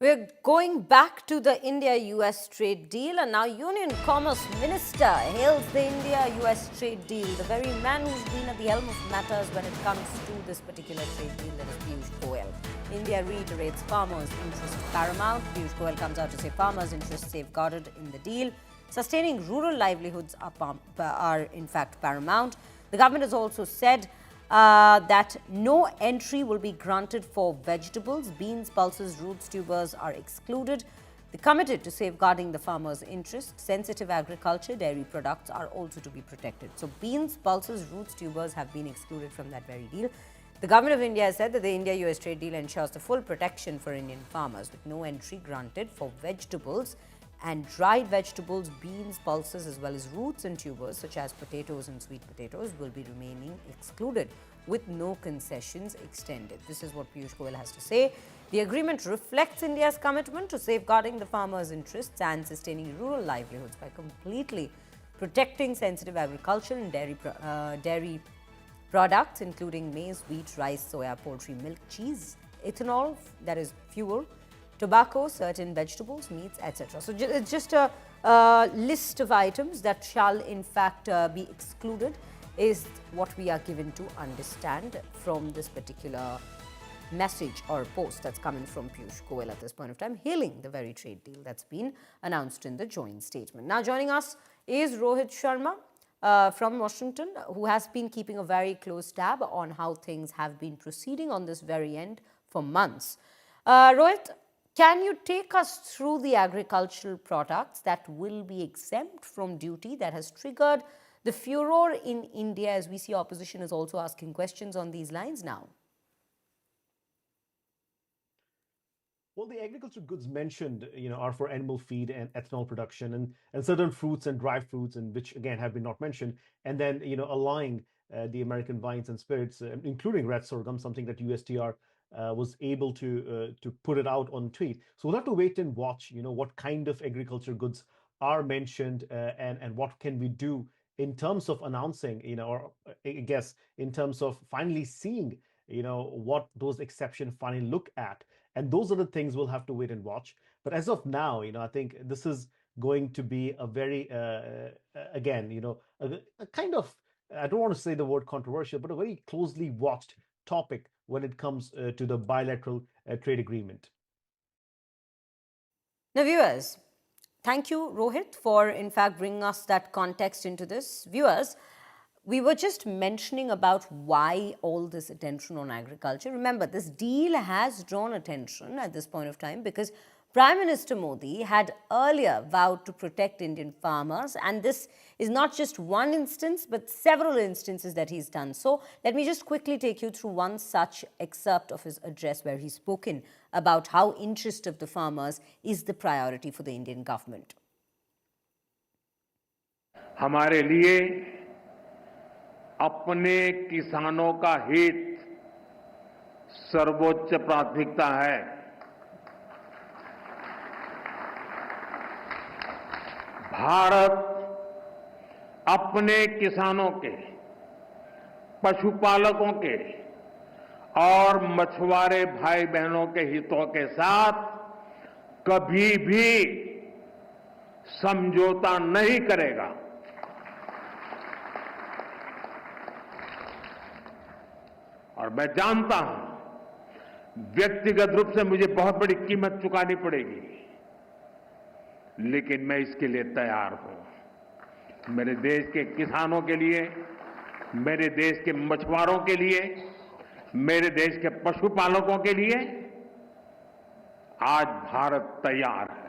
We're going back to the India-US trade deal, and now Union Commerce Minister hails the India-US trade deal. The very man who's been at the helm of matters when it comes to this particular trade deal, that is Piyush Goyal. India reiterates farmers' interest paramount. Piyush Goyal comes out to say farmers' interests safeguarded in the deal. Sustaining rural livelihoods are in fact paramount. The government has also said that no entry will be granted for vegetables. Beans, pulses, roots, tubers are excluded. They're committed to safeguarding the farmers' interests. Sensitive agriculture, dairy products are also to be protected. So beans, pulses, roots, tubers have been excluded from that very deal. The government of India has said that the India-US trade deal ensures the full protection for Indian farmers, with no entry granted for vegetables and dried vegetables, beans, pulses, as well as roots and tubers such as potatoes and sweet potatoes will be remaining excluded, with no concessions extended. This is what Piyush Goyal has to say. The agreement reflects India's commitment to safeguarding the farmers' interests and sustaining rural livelihoods by completely protecting sensitive agriculture and dairy products, including maize, wheat, rice, soya, poultry, milk, cheese, ethanol, that is fuel, tobacco, certain vegetables, meats, etc. So it's just a list of items that shall in fact be excluded is what we are given to understand from this particular message or post that's coming from Piyush Goyal at this point of time, hailing the very trade deal that's been announced in the joint statement. Now joining us is Rohit Sharma from Washington, who has been keeping a very close tab on how things have been proceeding on this very end for months. Rohit, can you take us through the agricultural products that will be exempt from duty that has triggered the furor in India, as we see opposition is also asking questions on these lines now? Well, the agricultural goods mentioned, are for animal feed and ethanol production, and certain fruits and dry fruits, and which again have been not mentioned, and then allowing the American wines and spirits, including red sorghum, something that USTR was able to put it out on tweet. So we'll have to wait and watch, what kind of agricultural goods are mentioned, and what can we do in terms of announcing, or I guess in terms of finally seeing, what those exceptions finally look at. And those are the things we'll have to wait and watch. But as of now, I think this is going to be a very, again, a kind of, I don't want to say the word controversial, but a very closely watched topic when it comes to the bilateral trade agreement. Now, viewers, thank you, Rohit, for in fact bringing us that context into this. Viewers, we were just mentioning about why all this attention on agriculture. Remember, this deal has drawn attention at this point of time because Prime Minister Modi had earlier vowed to protect Indian farmers, and this is not just one instance, but several instances that he's done so. Let me just quickly take you through one such excerpt of his address where he's spoken about how interest of the farmers is the priority for the Indian government. हमारे लिए अपने किसानों का हित सर्वोच्च प्राथमिकता है। भारत अपने किसानों के, पशुपालकों के और मछुआरे भाई बहनों के हितों के साथ कभी भी समझौता नहीं करेगा। और मैं जानता हूं व्यक्तिगत रूप से मुझे बहुत बड़ी कीमत चुकानी पड़ेगी, लेकिन मैं इसके लिए तैयार हूं। मेरे देश के किसानों के लिए, मेरे देश के मछुआरों के लिए, मेरे देश के पशुपालकों के लिए आज भारत तैयार है।